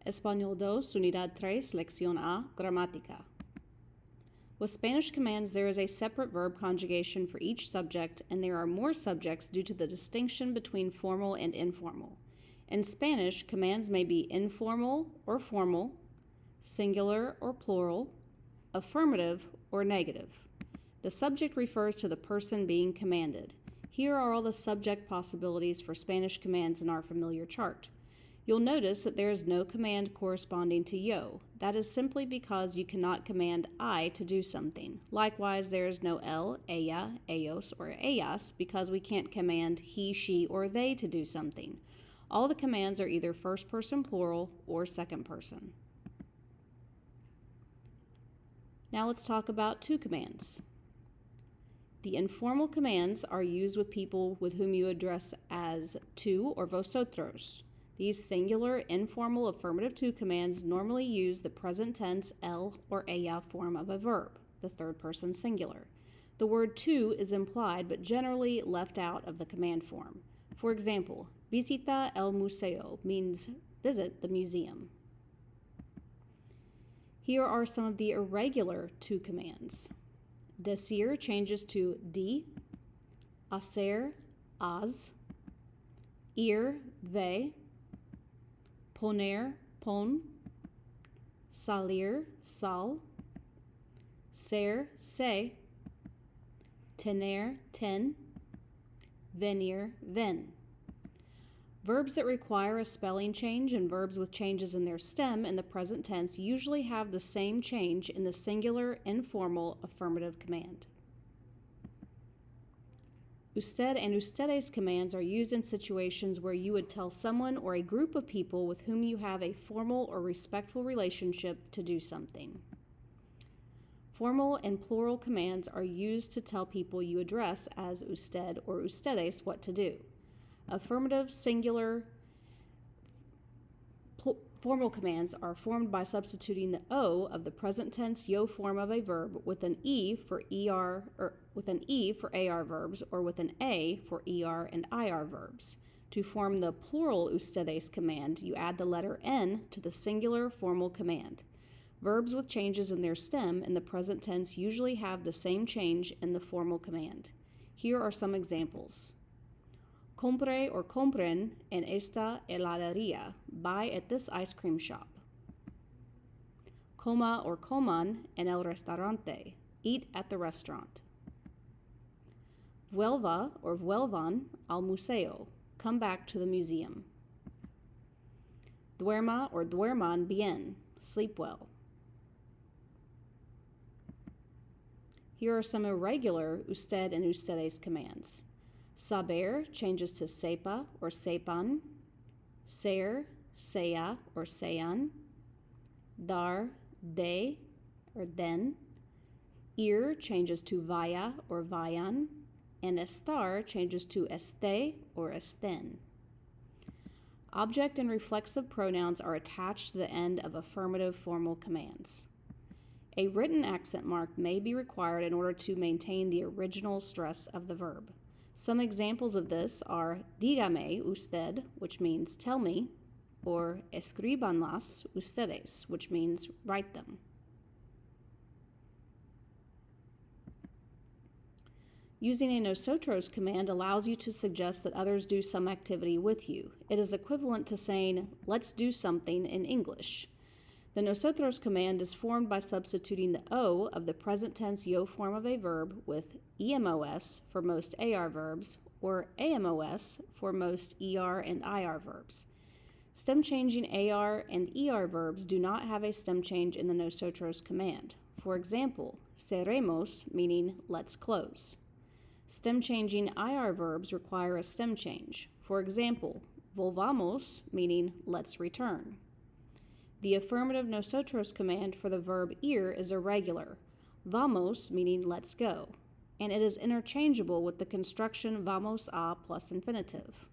Español 2, Unidad 3, Lección A, Gramática. With Spanish commands, there is a separate verb conjugation for each subject, and there are more subjects due to the distinction between formal and informal. In Spanish, commands may be informal or formal, singular or plural, affirmative or negative. The subject refers to the person being commanded. Here are all the subject possibilities for Spanish commands in our familiar chart. You'll notice that there is no command corresponding to yo. That is simply because you cannot command I to do something. Likewise, there is no él, ella, ellos, or ellas because we can't command he, she, or they to do something. All the commands are either first person plural or second person. Now let's talk about two commands. The informal commands are used with people with whom you address as tú or vosotros. These singular, informal affirmative to commands normally use the present tense él or ella form of a verb, the third person singular. The word tú is implied but generally left out of the command form. For example, visita el museo means visit the museum. Here are some of the irregular to commands. Decir changes to di, hacer, haz, ir, ve, poner, pon, salir, sal, ser, se, tener, ten, venir, ven. Verbs that require a spelling change and verbs with changes in their stem in the present tense usually have the same change in the singular, informal, affirmative command. Usted and ustedes commands are used in situations where you would tell someone or a group of people with whom you have a formal or respectful relationship to do something. Formal and plural commands are used to tell people you address as usted or ustedes what to do. Affirmative, singular, formal commands are formed by substituting the O of the present tense yo form of a verb with an E for ER or with an E for AR verbs or with an A for ER and IR verbs. To form the plural ustedes command, you add the letter N to the singular formal command. Verbs with changes in their stem in the present tense usually have the same change in the formal command. Here are some examples. Compre or compren en esta heladería. Buy at this ice cream shop. Coma or coman en el restaurante. Eat at the restaurant. Vuelva or vuelvan al museo. Come back to the museum. Duerma or duerman bien. Sleep well. Here are some irregular usted and ustedes commands. Saber changes to sepa or sepan, ser, sea or sean, dar, de or den, ir changes to vaya or vayan, and estar changes to este or esten. Object and reflexive pronouns are attached to the end of affirmative formal commands. A written accent mark may be required in order to maintain the original stress of the verb. Some examples of this are dígame usted, which means tell me, or escríbanlas ustedes, which means write them. Using a nosotros command allows you to suggest that others do some activity with you. It is equivalent to saying, let's do something in English. The nosotros command is formed by substituting the O of the present tense yo form of a verb with EMOS for most AR verbs or AMOS for most ER and IR verbs. Stem changing AR and ER verbs do not have a stem change in the nosotros command. For example, cerremos meaning let's close. Stem changing IR verbs require a stem change. For example, volvamos meaning let's return. The affirmative nosotros command for the verb ir is irregular, vamos meaning let's go, and it is interchangeable with the construction vamos a plus infinitive.